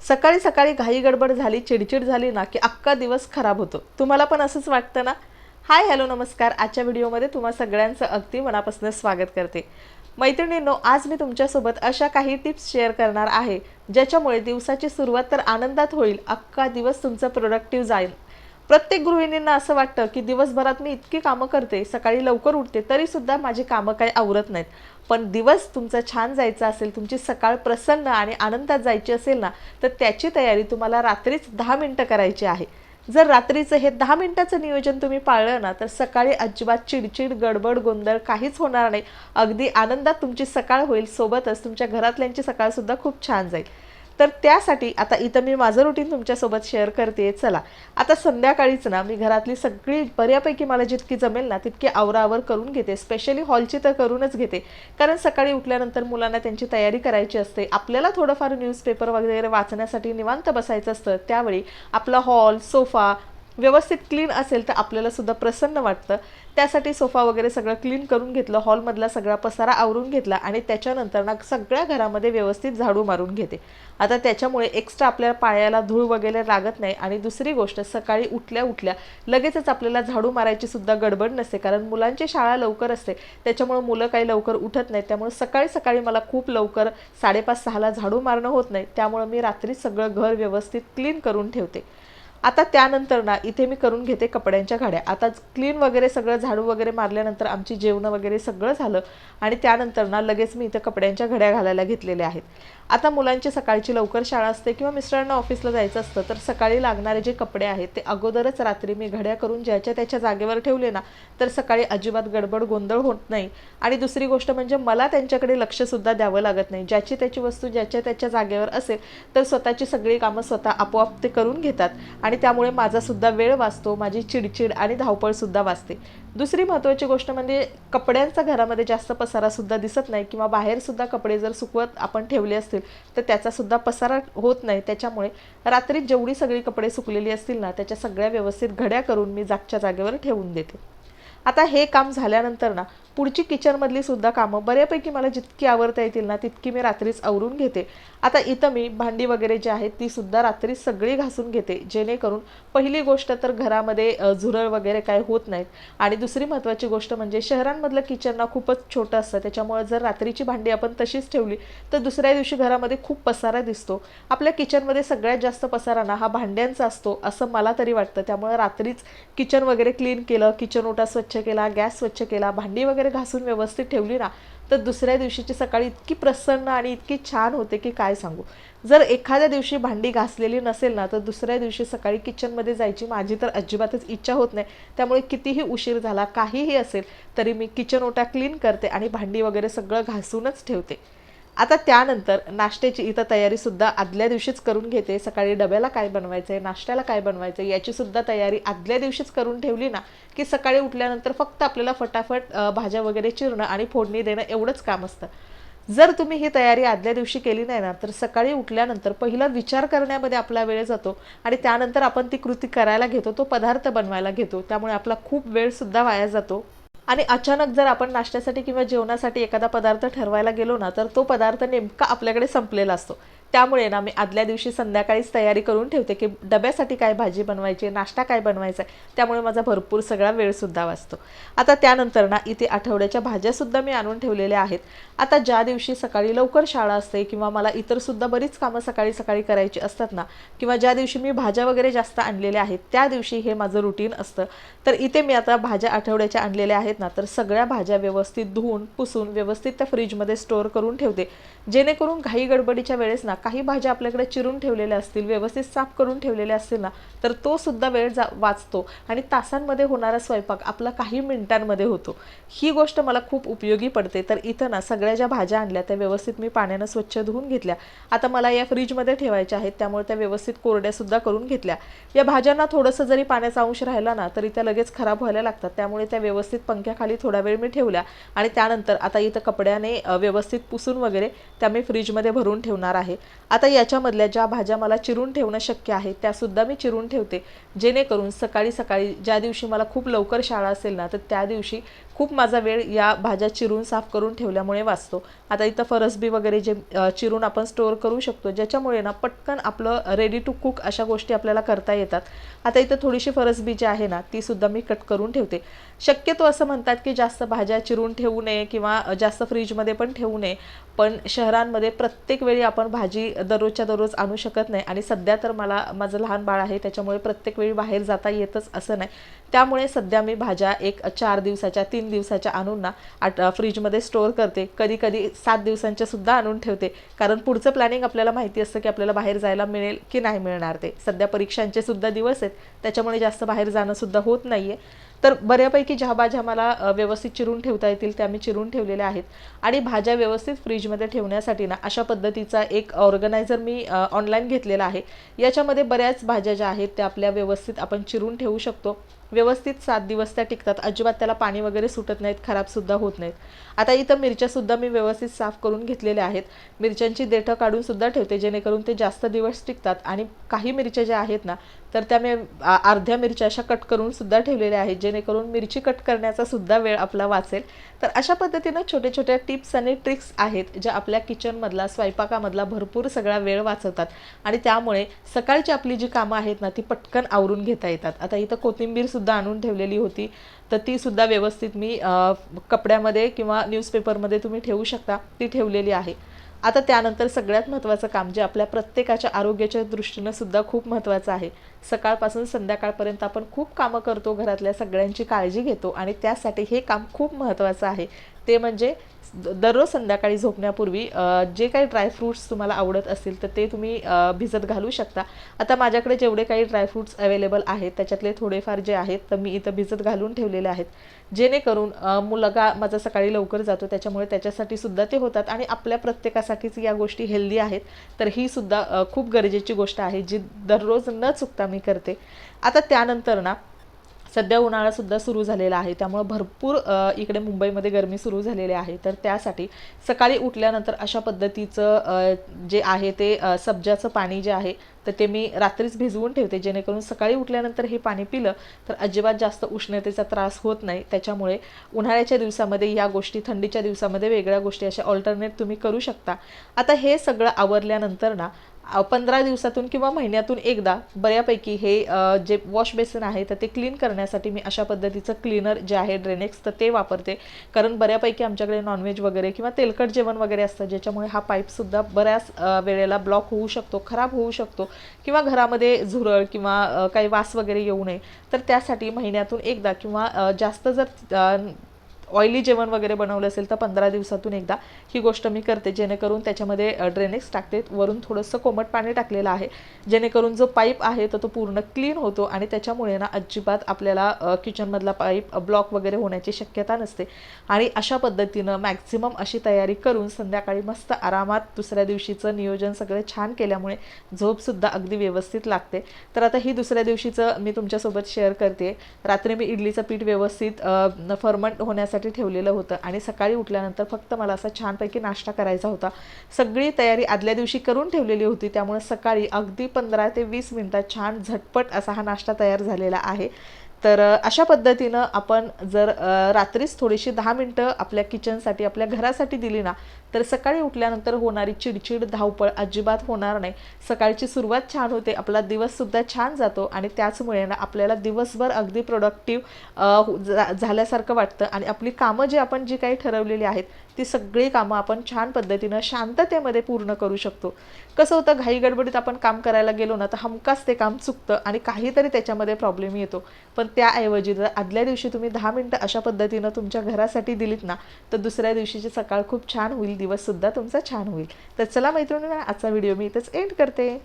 सकाळी सकाळी घाई गडबड झाली, चिडचिड झाली ना की अख्खा दिवस खराब होतो। तुम्हाला पण असंच वाटतं ना? हाय हॅलो नमस्कार। आजच्या व्हिडिओमध्ये तुम्हा सगळ्यांचं अगदी मनापासून स्वागत करते। मैत्रिणींनो, आज मी तुमच्यासोबत अशा काही टिप्स शेअर करणार आहे ज्याच्यामुळे दिवसाची सुरुवात तर आनंदात होईल, अख्खा दिवस तुमचा प्रोडक्टिव्ह जाईल। प्रत्येक गृहिणींना असं वाटतं की दिवसभरात मी इतकी कामं करते, सकाळी लवकर उठते, तरी सुद्धा माझी कामं काही आवरत नाहीत। पण दिवस तुमचा छान जायचा असेल, तुमची सकाळ प्रसन्न आणि आनंदात जायची असेल ना, तर त्याची तयारी तुम्हाला रात्रीच 10 मिनिटं करायची आहे। जर रात्रीचं हे 10 मिनिटाचं नियोजन तुम्ही पाळलं ना, तर सकाळी अजिबात चिडचिड, गडबड, गोंधळ काहीच होणार नाही। अगदी आनंदात तुमची सकाळ होईल, सोबतच तुमच्या घरातल्यांची सकाळ सुद्धा खूप छान जाईल। तर त्यासाठी आता इथं मी माझं रुटीन तुमच्यासोबत शेअर करते। चला, आता संध्याकाळीच ना मी घरातली सगळी बऱ्यापैकी मला जितकी जमेल ना तितकी आवरावर करून घेते। स्पेशली हॉलची तर करूनच घेते, कारण सकाळी उठल्यानंतर मुलांना त्यांची तयारी करायची असते, आपल्याला थोडंफार न्यूजपेपर वगैरे वाचण्यासाठी निवांत बसायचं असतं। त्यावेळी आपला हॉल, सोफा व्यवस्थित क्लीन असेल तर आपल्याला सुद्धा प्रसन्न वाटतं। त्यासाठी सोफा वगैरे सगळं क्लीन करून घेतलं, हॉलमधला सगळा पसारा आवरून घेतला आणि त्याच्यानंतर ना सगळ्या घरामध्ये व्यवस्थित झाडू मारून घेते। आता त्याच्यामुळे एक्स्ट्रा आपल्या पायाला धूळ वगैरे लागत नाही। आणि दुसरी गोष्ट, सकाळी उठल्या उठल्या लगेचच आपल्याला झाडू मारायची सुद्धा गडबड नसते, कारण मुलांची शाळा लवकर असते, त्याच्यामुळे मुलं काही लवकर उठत नाहीत। त्यामुळे सकाळी सकाळी मला खूप लवकर 5:30-6ला झाडू मारणं होत नाही, त्यामुळे मी रात्री सगळं घर व्यवस्थित क्लीन करून ठेवते। आता त्यानंतर ना इथे मी करून घेते कपड्यांच्या घड्या। आता क्लीन वगैरे सगळं झाडू वगैरे मारल्यानंतर आमची जेवणं वगैरे सगळं झालं आणि त्यानंतर ना लगेच मी इथे कपड्यांच्या घड्या घालायला घेतलेल्या आहेत। आता मुलांची सकाळची लवकर शाळा असते किंवा मिस्टरांना ऑफिसला जायचं असतं, तर सकाळी लागणारे जे कपडे आहेत ते अगोदरच रात्री मी घड्या करून ज्याच्या त्याच्या जागेवर ठेवले ना, तर सकाळी अजिबात गडबड गोंधळ होत नाही। आणि दुसरी गोष्ट म्हणजे मला त्यांच्याकडे लक्षसुद्धा द्यावं लागत नाही। ज्याची त्याची वस्तू ज्याच्या त्याच्या जागेवर असेल तर स्वतःची सगळी कामं स्वतः आपोआप ते करून घेतात आणि त्यामुळे माझा सुद्धा वेळ वाचतो, माझी चिडचिड आणि धावपळ सुद्धा वाचते। दुसरी महत्त्वाची गोष्ट म्हणजे कपड्यांचा घरामध्ये जास्त पसारा सुद्धा दिसत नाही, किंवा बाहेर सुद्धा कपडे जर सुकवत आपण ठेवले असतील तर त्याचा सुद्धा पसारा होत नाही। त्याच्यामुळे रात्री जेवढी सगळी कपडे सुकलेली असतील ना, त्याच्या सगळ्या व्यवस्थित घड्या करून मी जागच्या जागेवर ठेवून देते। आता हे काम झाल्यानंतर ना पुढची किचनमधली सुद्धा कामं बऱ्यापैकी मला जितकी आवरता येतील ना तितकी मी रात्रीच आवरून घेते। आता इथं मी भांडी वगैरे जी आहेत ती सुद्धा रात्री सगळी घासून घेते, जेणेकरून पहिली गोष्ट तर घरामध्ये झुरळ वगैरे काय होत नाहीत। आणि दुसरी महत्त्वाची गोष्ट म्हणजे शहरांमधलं किचन ना खूपच छोटं असतं, त्याच्यामुळे जर रात्रीची भांडी आपण तशीच ठेवली तर दुसऱ्या दिवशी घरामध्ये खूप पसारा दिसतो। आपल्या किचनमध्ये सगळ्यात जास्त पसारा ना हा भांड्यांचा असतो असं मला तरी वाटतं। त्यामुळे रात्रीच किचन वगैरे क्लीन केलं, किचन ओटा स्वच्छ केला, गॅस स्वच्छ केला, भांडी वगैरे घासून व्यवस्थित ठेवली ना, तर दुसऱ्या दिवशीची सकाळी इतकी प्रसन्न आणि इतकी छान होते की काय सांगू। जर एखाद्या दिवशी भांडी घासलेली नसेल ना, तर दुसऱ्या दिवशी सकाळी किचनमध्ये जायची माझी तर अजिबातच इच्छा होत नाही। त्यामुळे कितीही उशीर झाला, काहीही असेल तरी मी किचन ओटा क्लीन करते आणि भांडी वगैरे सगळं घासूनच ठेवते। आता त्यानंतर नाश्त्याची इथं तयारीसुद्धा आदल्या दिवशीच करून घेते। सकाळी डब्याला काय बनवायचं आहे, नाश्त्याला काय बनवायचं आहे याचीसुद्धा तयारी आदल्या दिवशीच करून ठेवली ना, की सकाळी उठल्यानंतर फक्त आपल्याला फटाफट भाज्या वगैरे चिरणं आणि फोडणी देणं एवढंच काम असतं। जर तुम्ही ही तयारी आदल्या दिवशी केली नाही ना, तर सकाळी उठल्यानंतर पहिला विचार करण्यामध्ये आपला वेळ जातो आणि त्यानंतर आपण ती कृती करायला घेतो, तो पदार्थ बनवायला घेतो, त्यामुळे आपला खूप वेळसुद्धा वाया जातो। आणि अचानक जर आपण नाश्त्यासाठी किंवा जेवणासाठी एखादा पदार्थ ठरवायला गेलो ना, तर तो पदार्थ नेमका आपल्याकडे संपलेला असतो। त्यामुळे ना मी आदल्या दिवशी संध्याकाळीच तयारी करून ठेवते की डब्यासाठी काय भाजी बनवायची, नाश्ता काय बनवायचा आहे, त्यामुळे माझा भरपूर सगळा वेळसुद्धा वाचतो। आता त्यानंतर ना इथे आठवड्याच्या भाज्यासुद्धा मी आणून ठेवलेल्या आहेत। आता ज्या दिवशी सकाळी लवकर शाळा असते किंवा मला इतरसुद्धा बरीच कामं सकाळी सकाळी करायची असतात ना, किंवा ज्या दिवशी मी भाज्या वगैरे जास्त आणलेल्या आहेत त्या दिवशी हे माझं रुटीन असतं। तर इथे मी आता भाज्या आठवड्याच्या आणलेल्या आहेत ना, तर सगळ्या भाज्या व्यवस्थित धुवून पुसून व्यवस्थित त्या फ्रीजमध्ये स्टोअर करून ठेवते, जेणेकरून घाई गडबडीच्या वेळेस ना काही भाज्या आपल्याकडे चिरून ठेवलेल्या असतील, व्यवस्थित साफ करून ठेवलेल्या असतील ना, तर तो सुद्धा वेळ वाचतो आणि तासांमध्ये होणारा स्वयंपाक आपला काही मिनिटांमध्ये होतो। ही गोष्ट मला खूप उपयोगी पडते। तर इथं ना सगळ्या ज्या भाज्या आणल्या त्या व्यवस्थित मी पाण्यानं स्वच्छ धुवून घेतल्या। आता मला या फ्रीजमध्ये ठेवायच्या आहेत, त्यामुळे त्या व्यवस्थित कोरड्यासुद्धा करून घेतल्या। या भाज्यांना थोडंसं जरी पाण्याचा अंश राहिला ना तरी त्या लगेच खराब व्हायला लागतात, त्यामुळे त्या व्यवस्थित पंख्याखाली थोडा वेळ मी ठेवल्या आणि त्यानंतर आता इथं कपड्याने व्यवस्थित पुसून वगैरे त्या मी फ्रीजमध्ये भरून ठेवणार आहे। आता याच्यामधल्या ज्या भाज्या मला चिरून ठेवणं शक्य आहे त्यासुद्धा मी चिरून ठेवते, जेणेकरून सकाळी सकाळी ज्या दिवशी मला खूप लवकर शाळा असेल ना, तर त्या दिवशी खूप माझा वेळ या भाज्या चिरून साफ करून ठेवल्यामुळे वाचतो. आता इथं फरसबी वगैरे जे चिरून आपण स्टोअर करू शकतो, ज्याच्यामुळे ना पटकन आपलं रेडी टू कुक अशा गोष्टी आपल्याला करता येतात. आता इथं थोडीशी फरसबी जी आहे ना ती सुद्धा मी कट करून ठेवते. शक्यतो असं म्हणतात की जास्त भाज्या चिरून ठेवू नये किंवा जास्त फ्रीजमध्ये पण ठेवू नये, पण शहरांमध्ये प्रत्येक वेळी आपण भाजी दररोजच्या दररोज आणू शकत नाही आणि सध्या तर मला माझं लहान बाळ आहे त्याच्यामुळे प्रत्येक वेळी बाहेर जाता येतच असं नाही. त्यामुळे सध्या मी भाज्या एक 4 दिवसाच्या 3 दिवसाच्या आणून ना फ्रीजमध्ये स्टोअर करते. कधी कधी 7 दिवसांच्या सुद्धा आणून ठेवते, कारण पुढचं प्लॅनिंग आपल्याला माहिती असतं की आपल्याला बाहेर जायला मिळेल की नाही मिळणार. ते सध्या परीक्षांचे सुद्धा दिवस आहेत, त्याच्यामुळे जास्त बाहेर जाणं सुद्धा होत नाही आहे. तर बऱ्यापैकी ज्या भाज्या मला व्यवस्थित चिरून ठेवता येतील त्या मी चिरून ठेवलेल्या आहेत. आणि भाज्या व्यवस्थित फ्रीजमध्ये ठेवण्यासाठी ना अशा पद्धतीचा एक ऑर्गनायझर मी ऑनलाईन घेतलेला आहे. याच्यामध्ये बऱ्याच भाज्या ज्या आहेत त्या आपल्या व्यवस्थित आपण चिरून ठेवू शकतो. व्यवस्थित 7 दिवस त्या टिकतात, अजिबात त्याला पाणी वगैरे सुटत नाहीत, खराबसुद्धा होत नाहीत. आता इथं मिरच्यासुद्धा मी व्यवस्थित साफ करून घेतलेल्या आहेत. मिरच्यांची देठं काढूनसुद्धा ठेवते जेणेकरून ते जास्त दिवस टिकतात. आणि काही मिरच्या ज्या आहेत ना तर त्या मी अर्ध्या मिरच्या अशा कट करून सुद्धा ठेवलेल्या आहेत, जेणेकरून मिरची कट करण्याचा सुद्धा वेळ आपला वाचेल. तर अशा पद्धतीनं छोटे छोट्या टिप्स आणि ट्रिक्स आहेत ज्या आपल्या किचनमधला स्वयंपाकामधला भरपूर सगळा वेळ वाचवतात आणि त्यामुळे सकाळची आपली जी कामं आहेत ना ती पटकन आवरून घेता येतात. आता इथं कोथिंबीर सुद्धा आणून ठेवलेली होती, तर ती सुद्धा व्यवस्थित मी कपड्यामध्ये किंवा न्यूजपेपरमध्ये तुम्ही ठेवू शकता, ती ठेवलेली आहे. आता त्यानंतर सगळ्यात महत्त्वाचं काम जे आपल्या प्रत्येकाच्या आरोग्याच्या दृष्टीनं सुद्धा खूप महत्त्वाचं आहे. सकाळपासून संध्याकाळपर्यंत आपण खूप कामं करतो, घरातल्या सगळ्यांची काळजी घेतो आणि त्यासाठी हे काम खूप महत्त्वाचं आहे. ते म्हणजे दररोज संध्याकाळी झोपण्यापूर्वी जे काही ड्रायफ्रूट्स तुम्हाला आवडत असतील तर ते तुम्ही भिजत घालू शकता. आता माझ्याकडे जेवढे काही ड्रायफ्रूट्स अवेलेबल आहेत त्याच्यातले थोडेफार जे आहेत तर मी इथं भिजत घालून ठेवलेले आहेत, जेणेकरून मुलगा माझा सकाळी लवकर जातो त्याच्यामुळे त्याच्यासाठी सुद्धा ते होतात आणि आपल्या प्रत्येकासाठीच या गोष्टी हेल्दी आहेत. तर ही सुद्धा खूप गरजेची गोष्ट आहे जी दररोज न चुकता मी करते. आता त्यानंतर ना सध्या उन्हाळासुद्धा सुरू झालेला आहे, त्यामुळे भरपूर इकडे मुंबईमध्ये गरमी सुरू झालेली आहे. तर त्यासाठी सकाळी उठल्यानंतर अशा पद्धतीचं जे आहे ते सब्जाचं पाणी जे आहे तर ते मी रात्रीच भिजवून ठेवते, जेणेकरून सकाळी उठल्यानंतर हे पाणी पिलं तर अजिबात जास्त उष्णतेचा त्रास होत नाही. त्याच्यामुळे उन्हाळ्याच्या दिवसामध्ये या गोष्टी, थंडीच्या दिवसामध्ये वेगळ्या गोष्टी अशा ऑल्टरनेट तुम्ही करू शकता. आता हे सगळं आवरल्यानंतर ना 15 दिवसातून किंवा महिन्यातून एकदा बऱ्यापैकी हे जे वॉश बेसिन आहे तर ते क्लीन करण्यासाठी मी अशा पद्धतीचं क्लीनर जे आहे ड्रेनेक्स तर ते वापरते. कारण बऱ्यापैकी आमच्याकडे नॉनव्हेज वगैरे किंवा तेलकट जेवण वगैरे असतं, ज्याच्यामुळे हा पाईपसुद्धा बऱ्याच वेळेला ब्लॉक होऊ शकतो, खराब होऊ शकतो किंवा घरामध्ये झुरळ किंवा काही वास वगैरे येऊ नये. तर त्यासाठी महिन्यातून एकदा किंवा जास्त जर ऑइली जेवण वगैरे बनवलं असेल तर 15 दिवसातून एकदा ही गोष्ट मी करते, जेणेकरून त्याच्यामध्ये ड्रेनेक्स टाकते. वरून थोडंसं कोमट पाणी टाकलेलं आहे, जेणेकरून जो पाईप आहे तो पूर्ण क्लीन होतो आणि त्याच्यामुळे ना अजिबात आपल्याला किचनमधला पाईप ब्लॉक वगैरे होण्याची शक्यता नसते. आणि अशा पद्धतीनं मॅक्झिमम अशी तयारी करून संध्याकाळी मस्त आरामात दुसऱ्या दिवशीचं नियोजन सगळं छान केल्यामुळे झोपसुद्धा अगदी व्यवस्थित लागते. तर आता ही दुसऱ्या दिवशीचं मी तुमच्यासोबत शेअर करते. रात्री मी इडलीचं पीठ व्यवस्थित फर्मंट होण्यासाठी ठेवलेलं होतं आणि सकाळी उठल्यानंतर फक्त मला असा छानपैकी नाश्ता करायचा होता. सगळी तयारी आदल्या दिवशी करून ठेवलेली होती, त्यामुळे सकाळी अगदी 15 ते 20 मिनिटात छान झटपट असा हा नाश्ता तयार झालेला आहे. तर अशा पद्धतीनं आपण जर रात्रीच थोडीशी 10 मिनटं आपल्या किचनसाठी, आपल्या घरासाठी दिली ना तर सकाळी उठल्यानंतर होणारी चिडचिड, धावपळ अजिबात होणार नाही. सकाळची सुरुवात छान होते, आपला दिवससुद्धा छान जातो आणि त्याचमुळे ना आपल्याला दिवसभर अगदी प्रोडक्टिव्ह झाल्यासारखं वाटतं आणि आपली कामं जी काही ठरवलेली आहेत ती सगळी कामं आपण छान पद्धतीनं शांततेमध्ये पूर्ण करू शकतो. कसं होतं, घाई गडबडीत आपण काम करायला गेलो ना तर हमखास ते काम चुकतं आणि काहीतरी त्याच्यामध्ये प्रॉब्लेम येतो. पण त्याऐवजी जर आदल्या दिवशी तुम्ही 10 मिनटं अशा पद्धतीनं तुमच्या घरासाठी दिलीत ना तर दुसऱ्या दिवशीची सकाळ खूप छान होईल, दिवससुद्धा तुमचा छान होईल. तर चला मैत्रिणींनो, आजचा व्हिडिओ मी इथेच एंड करते.